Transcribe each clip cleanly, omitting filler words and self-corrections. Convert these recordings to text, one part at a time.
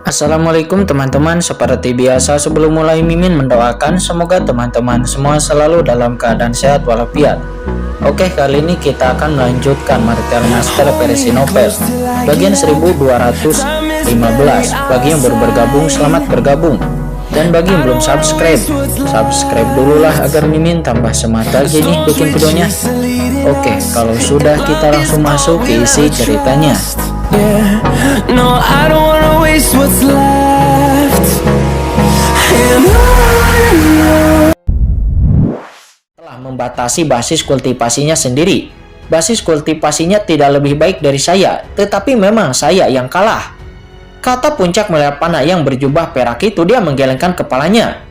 Assalamualaikum teman-teman, seperti biasa sebelum mulai Mimin mendoakan semoga teman-teman semua selalu dalam keadaan sehat walafiat. Oke, kali ini kita akan melanjutkan Martial Master versi novel bagian 1215. Bagi yang baru bergabung, selamat bergabung. Dan bagi yang belum subscribe dululah agar Mimin tambah semangat lagi nih bikin videonya. Oke, kalau sudah kita langsung masuk ke isi ceritanya. No, I don't wanna waste what's left. Telah membatasi basis kultivasinya sendiri. Basis kultivasinya tidak lebih baik dari saya, tetapi memang saya yang kalah, kata puncak melihat panah yang berjubah perak itu. Dia menggelengkan kepalanya.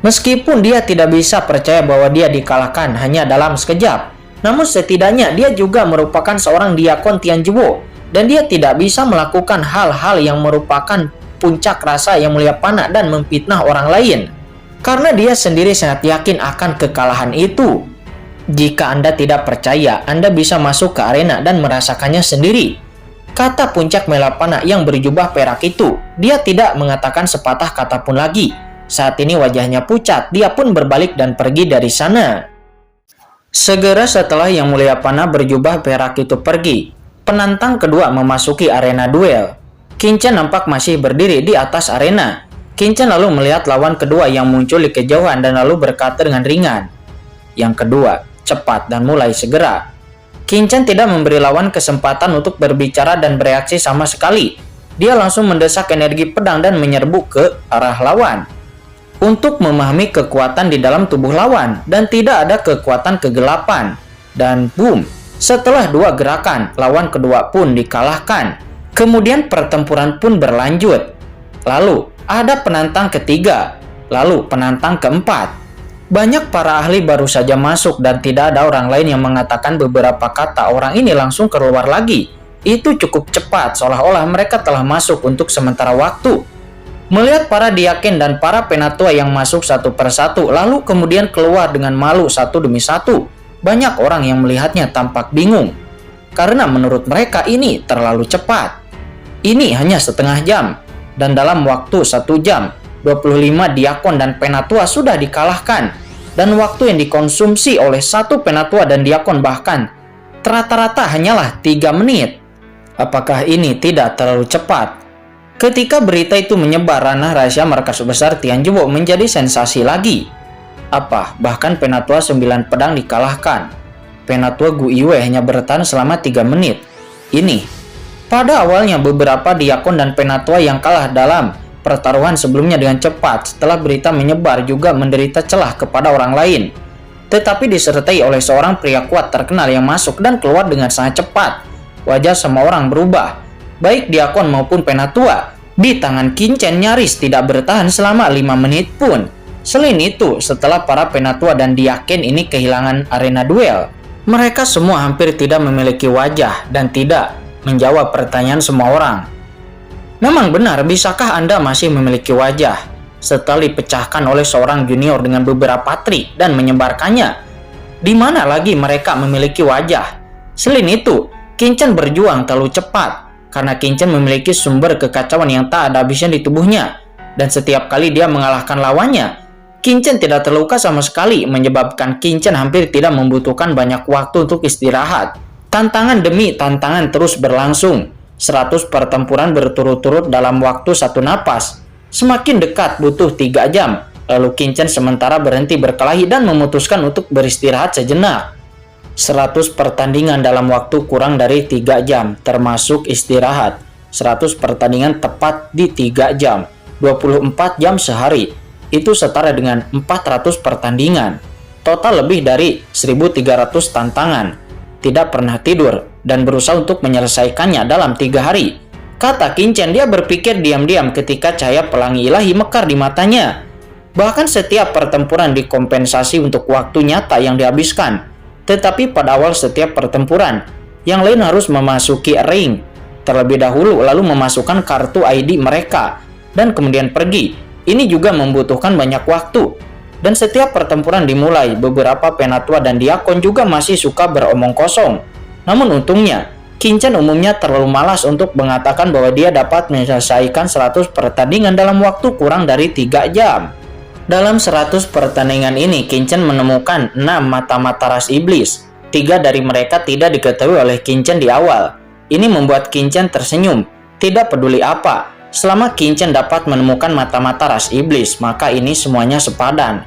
Meskipun dia tidak bisa percaya bahwa dia dikalahkan hanya dalam sekejap, namun setidaknya dia juga merupakan seorang diakon Tianjiro. Dan dia tidak bisa melakukan hal-hal yang merupakan puncak rasa yang mulia panah dan memfitnah orang lain. Karena dia sendiri sangat yakin akan kekalahan itu. Jika Anda tidak percaya, Anda bisa masuk ke arena dan merasakannya sendiri, kata puncak melapana yang berjubah perak itu. Dia tidak mengatakan sepatah kata pun lagi. Saat ini wajahnya pucat, dia pun berbalik dan pergi dari sana. Segera setelah yang mulia panah berjubah perak itu pergi, penantang kedua memasuki arena duel. Qin-Chen nampak masih berdiri di atas arena. Qin-Chen lalu melihat lawan kedua yang muncul di kejauhan dan lalu berkata dengan ringan, "Yang kedua, cepat dan mulai segera." Qin-Chen tidak memberi lawan kesempatan untuk berbicara dan bereaksi sama sekali. Dia langsung mendesak energi pedang dan menyerbu ke arah lawan untuk memahami kekuatan di dalam tubuh lawan, dan tidak ada kekuatan kegelapan. Dan boom! Setelah dua gerakan, lawan kedua pun dikalahkan. Kemudian pertempuran pun berlanjut. Lalu ada penantang ketiga, lalu penantang keempat. Banyak para ahli baru saja masuk dan tidak ada orang lain yang mengatakan beberapa kata. Orang ini langsung keluar lagi. Itu cukup cepat, seolah-olah mereka telah masuk untuk sementara waktu. Melihat para diaken dan para penatua yang masuk satu persatu, lalu kemudian keluar dengan malu satu demi satu. Banyak orang yang melihatnya tampak bingung, karena menurut mereka ini terlalu cepat. Ini hanya setengah jam, dan dalam waktu 1 jam, 25 diakon dan penatua sudah dikalahkan. Dan waktu yang dikonsumsi oleh satu penatua dan diakon bahkan rata-rata hanyalah 3 menit. Apakah ini tidak terlalu cepat? Ketika berita itu menyebar, ranah rahasia markas besar Tianjiro menjadi sensasi lagi. Bahkan penatua 9 pedang dikalahkan. Penatua Gu Iwe hanya bertahan selama 3 menit. Ini pada awalnya beberapa diakon dan penatua yang kalah dalam pertaruhan sebelumnya dengan cepat, setelah berita menyebar juga menderita celah kepada orang lain. Tetapi disertai oleh seorang pria kuat terkenal yang masuk dan keluar dengan sangat cepat. Wajah semua orang berubah, baik diakon maupun penatua. Di tangan Qin-Chen nyaris tidak bertahan selama 5 menit pun. Selain itu, setelah para penatua dan diaken ini kehilangan arena duel, mereka semua hampir tidak memiliki wajah dan tidak menjawab pertanyaan semua orang. Memang benar, bisakah Anda masih memiliki wajah setelah dipecahkan oleh seorang junior dengan beberapa trik dan menyebarkannya? Di mana lagi mereka memiliki wajah? Selain itu, Qin-Chen berjuang terlalu cepat karena Qin-Chen memiliki sumber kekacauan yang tak ada habisnya di tubuhnya, dan setiap kali dia mengalahkan lawannya, Qin-Chen tidak terluka sama sekali, menyebabkan Qin-Chen hampir tidak membutuhkan banyak waktu untuk istirahat. Tantangan demi tantangan terus berlangsung. 100 pertempuran berturut-turut dalam waktu 1 napas. Semakin dekat butuh 3 jam. Lalu Qin-Chen sementara berhenti berkelahi dan memutuskan untuk beristirahat sejenak. 100 pertandingan dalam waktu kurang dari 3 jam, termasuk istirahat. 100 pertandingan tepat di 3 jam. 24 jam sehari. Itu setara dengan 400 pertandingan. Total lebih dari 1.300 tantangan. Tidak pernah tidur dan berusaha untuk menyelesaikannya dalam 3 hari. Kata Qin-Chen, dia berpikir diam-diam ketika cahaya pelangi ilahi mekar di matanya. Bahkan setiap pertempuran dikompensasi untuk waktu nyata yang dihabiskan. Tetapi pada awal setiap pertempuran, yang lain harus memasuki ring terlebih dahulu, lalu memasukkan kartu ID mereka, dan kemudian pergi. Ini juga membutuhkan banyak waktu. Dan setiap pertempuran dimulai, beberapa penatua dan diakon juga masih suka beromong kosong. Namun untungnya, Qin Chen umumnya terlalu malas untuk mengatakan bahwa dia dapat menyelesaikan 100 pertandingan dalam waktu kurang dari 3 jam. Dalam 100 pertandingan ini, Qin Chen menemukan 6 mata-mata ras iblis. 3 dari mereka tidak diketahui oleh Qin Chen di awal. Ini membuat Qin Chen tersenyum. Tidak peduli apa, selama Qin Chen dapat menemukan mata-mata ras iblis, maka ini semuanya sepadan.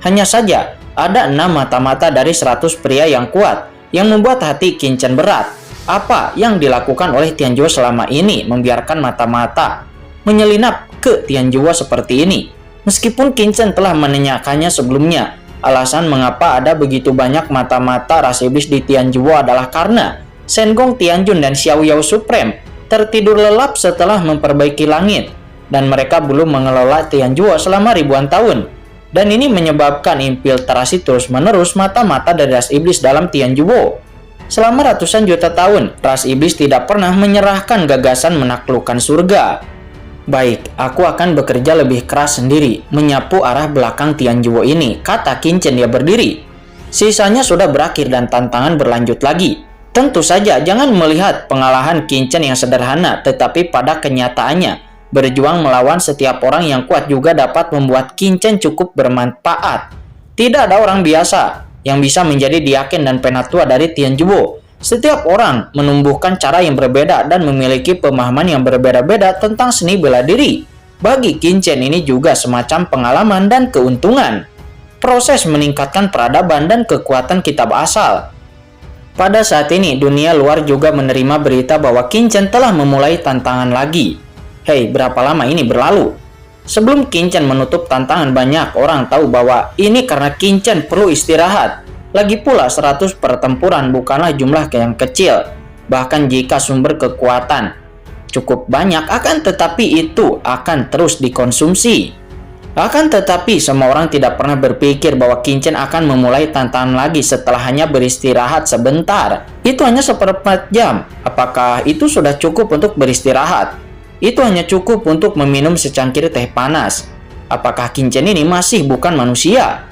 Hanya saja, ada 6 mata-mata dari 100 pria yang kuat, yang membuat hati Qin Chen berat. Apa yang dilakukan oleh Tianjuo selama ini membiarkan mata-mata menyelinap ke Tianjuo seperti ini? Meskipun Qin Chen telah menanyakannya sebelumnya, alasan mengapa ada begitu banyak mata-mata ras iblis di Tianjuo adalah karena Shen Gong Tianjun dan Xiao Yao Supreme tertidur lelap setelah memperbaiki langit, dan mereka belum mengelola Tianjuo selama ribuan tahun. Dan ini menyebabkan infiltrasi terus-menerus mata-mata dari ras iblis dalam Tianjuo. Selama ratusan juta tahun, ras iblis tidak pernah menyerahkan gagasan menaklukkan surga. Baik, aku akan bekerja lebih keras sendiri, menyapu arah belakang Tianjuo ini, kata Qin Chen. Dia berdiri. Sisanya sudah berakhir dan tantangan berlanjut lagi. Tentu saja jangan melihat pengalahan Qin Chen yang sederhana, tetapi pada kenyataannya, berjuang melawan setiap orang yang kuat juga dapat membuat Qin Chen cukup bermanfaat. Tidak ada orang biasa yang bisa menjadi diaken dan penatua dari Tianjuo. Setiap orang menumbuhkan cara yang berbeda dan memiliki pemahaman yang berbeda-beda tentang seni bela diri. Bagi Qin Chen ini juga semacam pengalaman dan keuntungan. Proses meningkatkan peradaban dan kekuatan kitab asal. Pada saat ini, dunia luar juga menerima berita bahwa Qin Chen telah memulai tantangan lagi. Hei, berapa lama ini berlalu? Sebelum Qin Chen menutup tantangan, banyak orang tahu bahwa ini karena Qin Chen perlu istirahat. Lagi pula 100 pertempuran bukanlah jumlah yang kecil, bahkan jika sumber kekuatan cukup banyak, akan tetapi itu akan terus dikonsumsi. Akan tetapi semua orang tidak pernah berpikir bahwa Qin Chen akan memulai tantangan lagi setelah hanya beristirahat sebentar. Itu hanya seperempat jam. Apakah itu sudah cukup untuk beristirahat? Itu hanya cukup untuk meminum secangkir teh panas. Apakah Qin Chen ini masih bukan manusia?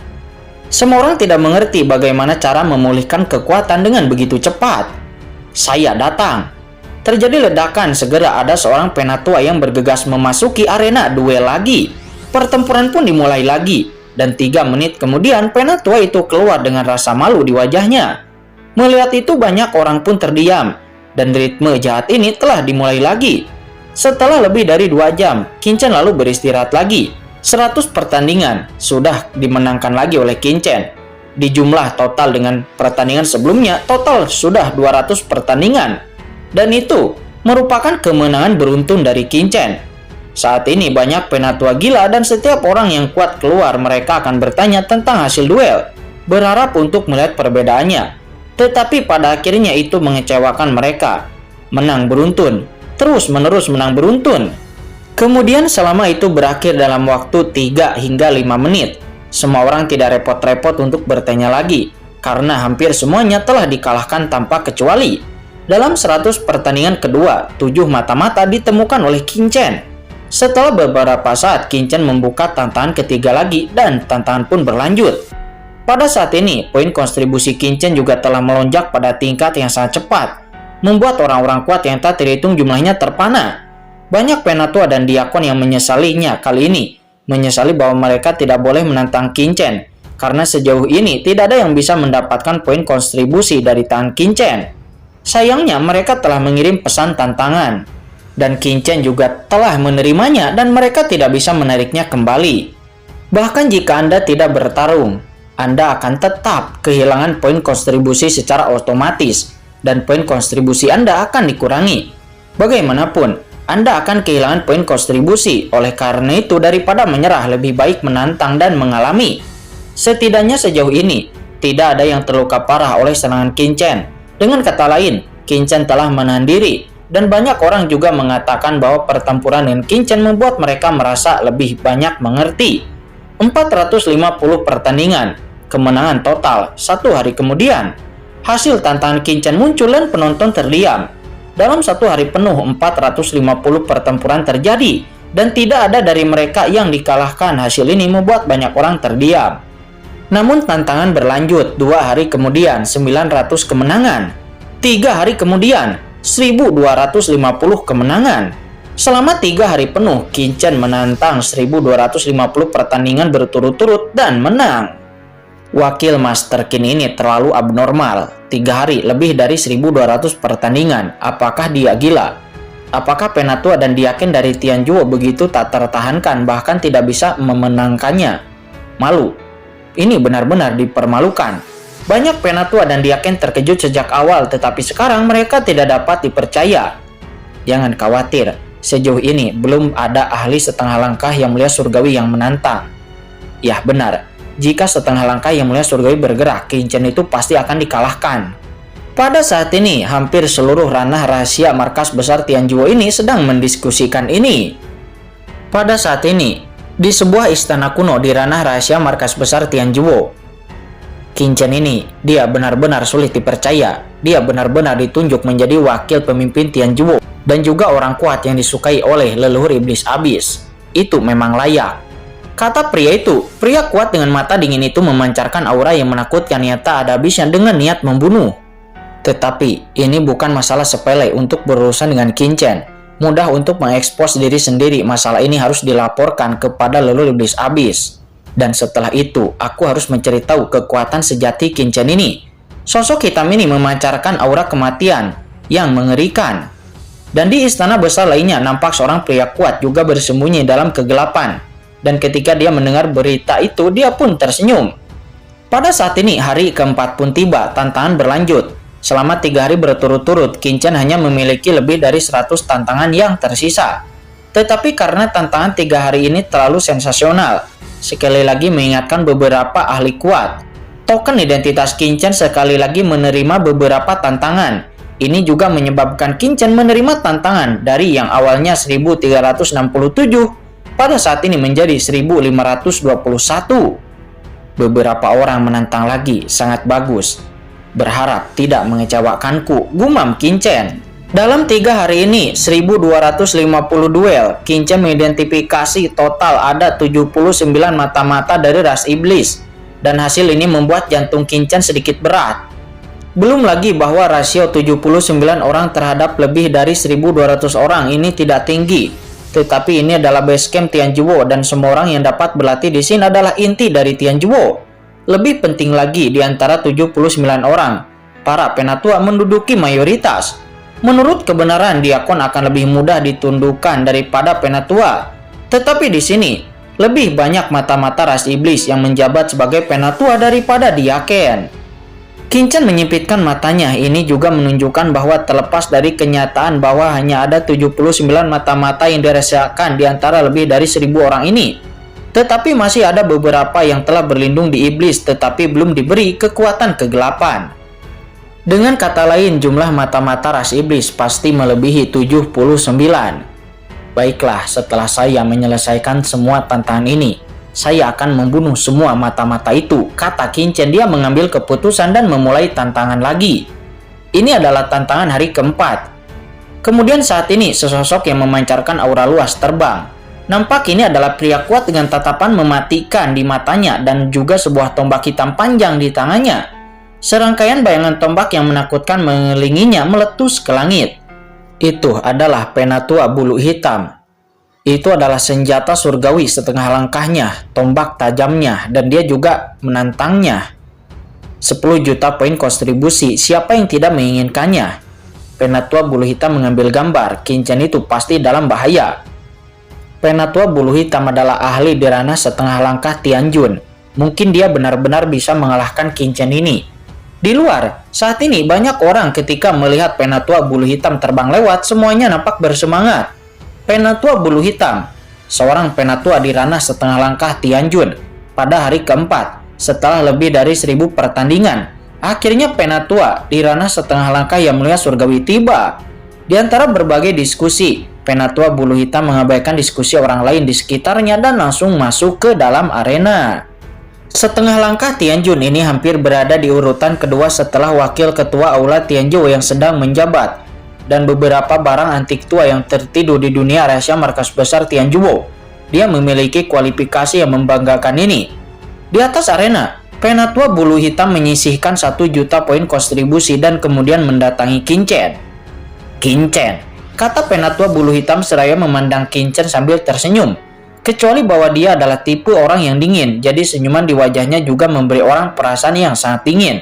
Semua orang tidak mengerti bagaimana cara memulihkan kekuatan dengan begitu cepat. Saya datang. Terjadi ledakan, segera ada seorang penatua yang bergegas memasuki arena duel lagi. Pertempuran pun dimulai lagi, dan 3 menit kemudian penatua itu keluar dengan rasa malu di wajahnya. Melihat itu banyak orang pun terdiam, dan ritme jahat ini telah dimulai lagi. Setelah lebih dari 2 jam, Qin Chen lalu beristirahat lagi. 100 pertandingan sudah dimenangkan lagi oleh Qin Chen. Di jumlah total dengan pertandingan sebelumnya, total sudah 200 pertandingan. Dan itu merupakan kemenangan beruntun dari Qin Chen. Saat ini banyak penatua gila dan setiap orang yang kuat keluar, mereka akan bertanya tentang hasil duel, berharap untuk melihat perbedaannya. Tetapi pada akhirnya itu mengecewakan mereka. Menang beruntun, terus-menerus menang beruntun. Kemudian selama itu berakhir dalam waktu 3 hingga 5 menit. Semua orang tidak repot-repot untuk bertanya lagi, karena hampir semuanya telah dikalahkan tanpa kecuali. Dalam 100 pertandingan kedua, 7 mata-mata ditemukan oleh Qin Chen. Setelah beberapa saat, Qin Chen membuka tantangan ketiga lagi dan tantangan pun berlanjut. Pada saat ini, poin kontribusi Qin Chen juga telah melonjak pada tingkat yang sangat cepat, membuat orang-orang kuat yang tak terhitung jumlahnya terpana. Banyak penatua dan diakon yang menyesalinya kali ini, menyesali bahwa mereka tidak boleh menantang Qin Chen, karena sejauh ini tidak ada yang bisa mendapatkan poin kontribusi dari tangan Qin Chen. Sayangnya mereka telah mengirim pesan tantangan, dan Qin Chen juga telah menerimanya dan mereka tidak bisa menariknya kembali. Bahkan jika Anda tidak bertarung, Anda akan tetap kehilangan poin kontribusi secara otomatis, dan poin kontribusi Anda akan dikurangi. Bagaimanapun, Anda akan kehilangan poin kontribusi. Oleh karena itu, daripada menyerah, lebih baik menantang dan mengalami. Setidaknya sejauh ini, tidak ada yang terluka parah oleh serangan Qin Chen. Dengan kata lain, Qin Chen telah menahan diri, dan banyak orang juga mengatakan bahwa pertempuran dengan Qin Chen membuat mereka merasa lebih banyak mengerti. 450 pertandingan, kemenangan total 1 hari kemudian. Hasil tantangan Qin Chen muncul dan penonton terdiam. Dalam 1 hari penuh, 450 pertempuran terjadi, dan tidak ada dari mereka yang dikalahkan. Hasil ini membuat banyak orang terdiam. Namun tantangan berlanjut. 2 hari kemudian, 900 kemenangan. 3 hari kemudian, 1250 kemenangan. Selama 3 hari penuh, Qin Chen menantang 1250 pertandingan berturut-turut dan menang. Wakil Master Qin ini terlalu abnormal. 3 hari lebih dari 1200 pertandingan. Apakah dia gila? Apakah Penatua dan Diaken dari Tianzhuo begitu tak tertahankan bahkan tidak bisa memenangkannya? Malu. Ini benar-benar dipermalukan. Banyak Penatua dan Diaken terkejut sejak awal, tetapi sekarang mereka tidak dapat dipercaya. Jangan khawatir, sejauh ini belum ada ahli setengah langkah yang mulia surgawi yang menantang. Ya benar, jika setengah langkah yang mulia surgawi bergerak, Qin Chen itu pasti akan dikalahkan. Pada saat ini, hampir seluruh ranah rahasia markas besar Tianzhuo ini sedang mendiskusikan ini. Pada saat ini, di sebuah istana kuno di ranah rahasia markas besar Tianzhuo, Qin Chen ini, dia benar-benar sulit dipercaya. Dia benar-benar ditunjuk menjadi wakil pemimpin Tianzhuo dan juga orang kuat yang disukai oleh leluhur iblis abis. Itu memang layak. Kata pria itu, pria kuat dengan mata dingin itu memancarkan aura yang menakutkan yang tak ada habisnya dengan niat membunuh. Tetapi, ini bukan masalah sepele untuk berurusan dengan Qin Chen. Mudah untuk mengekspos diri sendiri, masalah ini harus dilaporkan kepada leluhur iblis abis. Dan setelah itu, aku harus mencari tahu kekuatan sejati Qin Chen ini. Sosok hitam ini memancarkan aura kematian yang mengerikan. Dan di istana besar lainnya nampak seorang pria kuat juga bersembunyi dalam kegelapan. Dan ketika dia mendengar berita itu, dia pun tersenyum. Pada saat ini, hari keempat pun tiba, tantangan berlanjut. Selama 3 hari berturut-turut, Qin Chen hanya memiliki lebih dari 100 tantangan yang tersisa. Tetapi karena tantangan 3 hari ini terlalu sensasional, sekali lagi mengingatkan beberapa ahli kuat. Token identitas Qin Chen sekali lagi menerima beberapa tantangan. Ini juga menyebabkan Qin Chen menerima tantangan dari yang awalnya 1367 pada saat ini menjadi 1521. Beberapa orang menantang lagi, sangat bagus. Berharap tidak mengecewakanku, gumam Qin Chen. Dalam 3 hari ini, 1250 duel, Qin Chen mengidentifikasi total ada 79 mata-mata dari ras iblis. Dan hasil ini membuat jantung Qin Chen sedikit berat. Belum lagi bahwa rasio 79 orang terhadap lebih dari 1200 orang ini tidak tinggi. Tetapi ini adalah base camp Tianzhuo dan semua orang yang dapat berlatih di sini adalah inti dari Tianzhuo. Lebih penting lagi, di antara 79 orang, para penatua menduduki mayoritas. Menurut kebenaran, diakon akan lebih mudah ditundukkan daripada penatua. Tetapi di sini, lebih banyak mata-mata ras iblis yang menjabat sebagai penatua daripada diaken. Qin Chen menyipitkan matanya. Ini juga menunjukkan bahwa terlepas dari kenyataan bahwa hanya ada 79 mata-mata yang dirahasiakan di antara lebih dari 1000 orang ini, tetapi masih ada beberapa yang telah berlindung di iblis tetapi belum diberi kekuatan kegelapan. Dengan kata lain, jumlah mata-mata ras iblis pasti melebihi 79. Baiklah, setelah saya menyelesaikan semua tantangan ini, saya akan membunuh semua mata-mata itu, kata Qin Chen. Dia mengambil keputusan dan memulai tantangan lagi. Ini adalah tantangan hari keempat. Kemudian saat ini, sesosok yang memancarkan aura luas terbang. Nampak ini adalah pria kuat dengan tatapan mematikan di matanya dan juga sebuah tombak hitam panjang di tangannya. Serangkaian bayangan tombak yang menakutkan mengelilinginya meletus ke langit. Itu adalah penatua bulu hitam. Itu adalah senjata surgawi setengah langkahnya, tombak tajamnya, dan dia juga menantangnya. 10 juta poin kontribusi, siapa yang tidak menginginkannya? Penatua bulu hitam mengambil gambar, Qin Chen itu pasti dalam bahaya. Penatua bulu hitam adalah ahli di ranah setengah langkah Tianjun. Mungkin dia benar-benar bisa mengalahkan Qin Chen ini. Di luar, saat ini banyak orang ketika melihat penatua bulu hitam terbang lewat, semuanya nampak bersemangat. Penatua bulu hitam, seorang penatua di ranah setengah langkah Tianjun. Pada hari keempat, setelah lebih dari 1000 pertandingan, akhirnya penatua di ranah setengah langkah yang mulia surgawi tiba. Di antara berbagai diskusi, penatua bulu hitam mengabaikan diskusi orang lain di sekitarnya dan langsung masuk ke dalam arena. Setengah langkah Tianjun ini hampir berada di urutan kedua setelah wakil ketua aula Tianzhuo yang sedang menjabat, dan beberapa barang antik tua yang tertidur di dunia rahasia markas besar Tianzhuo. Dia memiliki kualifikasi yang membanggakan ini. Di atas arena, penatua bulu hitam menyisihkan 1 juta poin kontribusi dan kemudian mendatangi Qin Chen. Kincen, kata Penatua Bulu Hitam seraya memandang Kincen sambil tersenyum. Kecuali bahwa dia adalah tipe orang yang dingin, jadi senyuman di wajahnya juga memberi orang perasaan yang sangat dingin.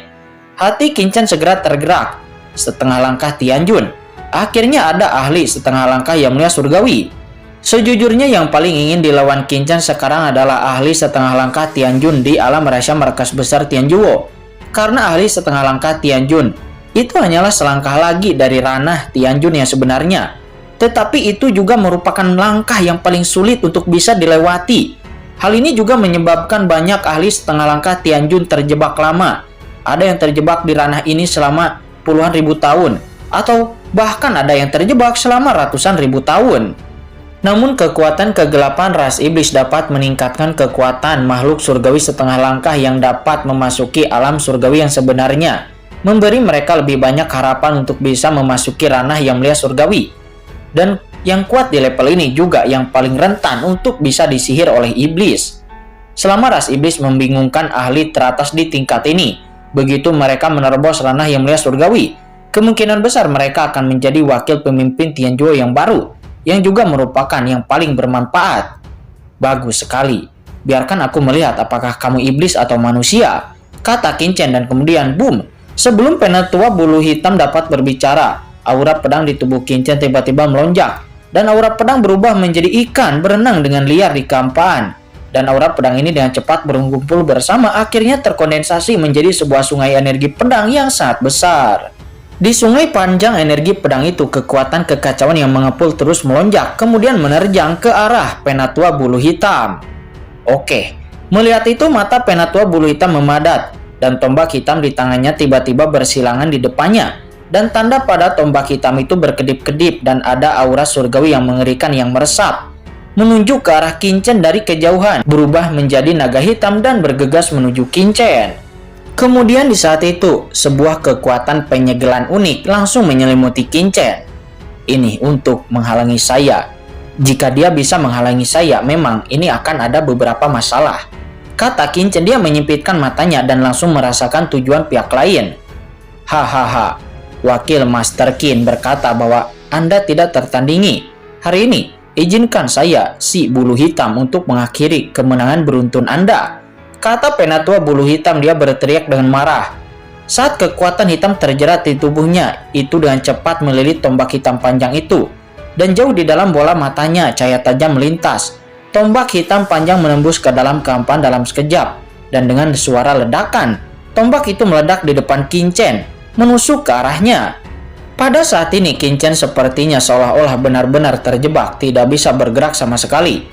Hati Kincen segera tergerak. Setengah langkah Tianjun. Akhirnya ada ahli setengah langkah yang mulia surgawi. Sejujurnya yang paling ingin dilawan Kincen sekarang adalah ahli setengah langkah Tianjun di alam rahasia markas besar Tianjuo. Karena ahli setengah langkah Tianjun itu hanyalah selangkah lagi dari ranah Tianjun yang sebenarnya. Tetapi itu juga merupakan langkah yang paling sulit untuk bisa dilewati. Hal ini juga menyebabkan banyak ahli setengah langkah Tianjun terjebak lama. Ada yang terjebak di ranah ini selama puluhan ribu tahun, atau bahkan ada yang terjebak selama ratusan ribu tahun. Namun kekuatan kegelapan ras iblis dapat meningkatkan kekuatan makhluk surgawi setengah langkah yang dapat memasuki alam surgawi yang sebenarnya, memberi mereka lebih banyak harapan untuk bisa memasuki ranah yang mulia surgawi. Dan yang kuat di level ini juga yang paling rentan untuk bisa disihir oleh iblis. Selama ras iblis membingungkan ahli teratas di tingkat ini, begitu mereka menerobos ranah yang mulia surgawi, kemungkinan besar mereka akan menjadi wakil pemimpin Tianjuo yang baru, yang juga merupakan yang paling bermanfaat. Bagus sekali. Biarkan aku melihat apakah kamu iblis atau manusia, kata Kincen, dan kemudian boom. Sebelum Penatua Bulu Hitam dapat berbicara, aura pedang di tubuh Kincen tiba-tiba melonjak, dan aura pedang berubah menjadi ikan berenang dengan liar di kehampaan. Dan aura pedang ini dengan cepat berkumpul bersama, akhirnya terkondensasi menjadi sebuah sungai energi pedang yang sangat besar. Di sungai panjang energi pedang itu, kekuatan kekacauan yang mengepul terus melonjak, kemudian menerjang ke arah Penatua Bulu Hitam. Oke, melihat itu mata Penatua Bulu Hitam memadat, dan tombak hitam di tangannya tiba-tiba bersilangan di depannya. Dan tanda pada tombak hitam itu berkedip-kedip dan ada aura surgawi yang mengerikan yang meresap, menunjuk ke arah Kincen dari kejauhan, berubah menjadi naga hitam dan bergegas menuju Kincen. Kemudian di saat itu, sebuah kekuatan penyegelan unik langsung menyelimuti Kincen. Ini untuk menghalangi saya. Jika dia bisa menghalangi saya, memang ini akan ada beberapa masalah, kata Kincen. Dia menyipitkan matanya dan langsung merasakan tujuan pihak lain. Hahaha. Wakil Master Qin berkata bahwa Anda tidak tertandingi. Hari ini, izinkan saya, si Bulu Hitam, untuk mengakhiri kemenangan beruntun Anda, kata Penatua Bulu Hitam. Dia berteriak dengan marah saat kekuatan hitam terjerat di tubuhnya. Itu dengan cepat melilit tombak hitam panjang itu, dan jauh di dalam bola matanya cahaya tajam melintas. Tombak hitam panjang menembus ke dalam kehampaan dalam sekejap, dan dengan suara ledakan, tombak itu meledak di depan Kincen, menusuk ke arahnya. Pada saat ini Kincen sepertinya seolah-olah benar-benar terjebak, tidak bisa bergerak sama sekali.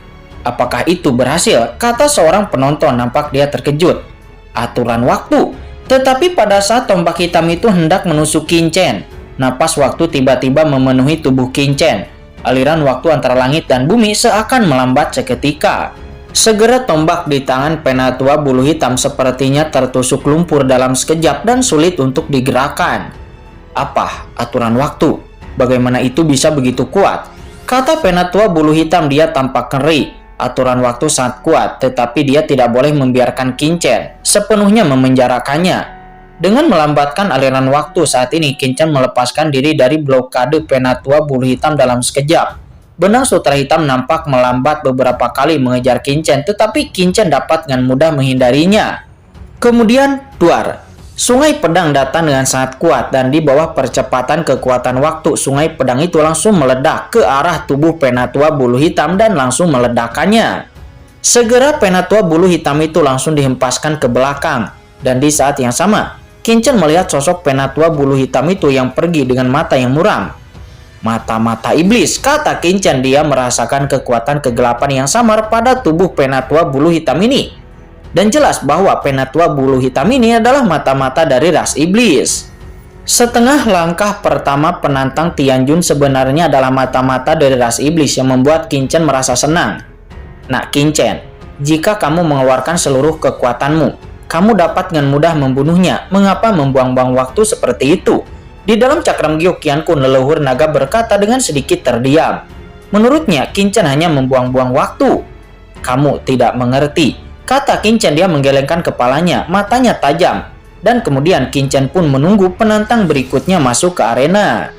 Apakah itu berhasil? Kata seorang penonton. Nampak dia terkejut. Aturan waktu. Tetapi pada saat tombak hitam itu hendak menusuk Kincen, napas waktu tiba-tiba memenuhi tubuh Kincen. Aliran waktu antara langit dan bumi seakan melambat seketika. Segera tombak di tangan Penatua Bulu Hitam sepertinya tertusuk lumpur dalam sekejap dan sulit untuk digerakkan. Apa aturan waktu? Bagaimana itu bisa begitu kuat? Kata Penatua Bulu Hitam. Dia tampak ngeri. Aturan waktu sangat kuat, tetapi dia tidak boleh membiarkan Kincen sepenuhnya memenjarakannya. Dengan melambatkan aliran waktu saat ini, Kincen melepaskan diri dari blokade Penatua Bulu Hitam dalam sekejap. Benang sutra hitam nampak melambat beberapa kali mengejar Kincen, tetapi Kincen dapat dengan mudah menghindarinya. Kemudian, duar. Sungai pedang datang dengan sangat kuat, dan di bawah percepatan kekuatan waktu, sungai pedang itu langsung meledak ke arah tubuh Penatua Bulu Hitam dan langsung meledakkannya. Segera Penatua Bulu Hitam itu langsung dihempaskan ke belakang, dan di saat yang sama, Kincen melihat sosok Penatua Bulu Hitam itu yang pergi dengan mata yang muram. Mata-mata iblis, kata Kincen. Dia merasakan kekuatan kegelapan yang samar pada tubuh Penatua Bulu Hitam ini. Dan jelas bahwa Penatua Bulu Hitam ini adalah mata-mata dari ras iblis. Setengah langkah pertama penantang Tianjun sebenarnya adalah mata-mata dari ras iblis yang membuat Kincen merasa senang. Nah Kincen, jika kamu mengeluarkan seluruh kekuatanmu, kamu dapat dengan mudah membunuhnya. Mengapa membuang-buang waktu seperti itu? Di dalam cakram Gyokian Kun, leluhur naga berkata dengan sedikit terdiam. Menurutnya, Kincen hanya membuang-buang waktu. Kamu tidak mengerti, kata Kincen. Dia menggelengkan kepalanya, matanya tajam. Dan kemudian Kincen pun menunggu penantang berikutnya masuk ke arena.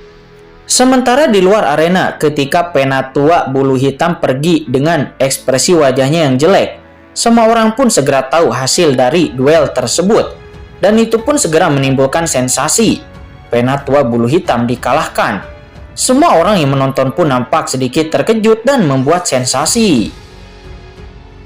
Sementara di luar arena, ketika Penatua Bulu Hitam pergi dengan ekspresi wajahnya yang jelek, semua orang pun segera tahu hasil dari duel tersebut. Dan itu pun segera menimbulkan sensasi. Penatua Bulu Hitam dikalahkan. Semua orang yang menonton pun nampak sedikit terkejut dan membuat sensasi.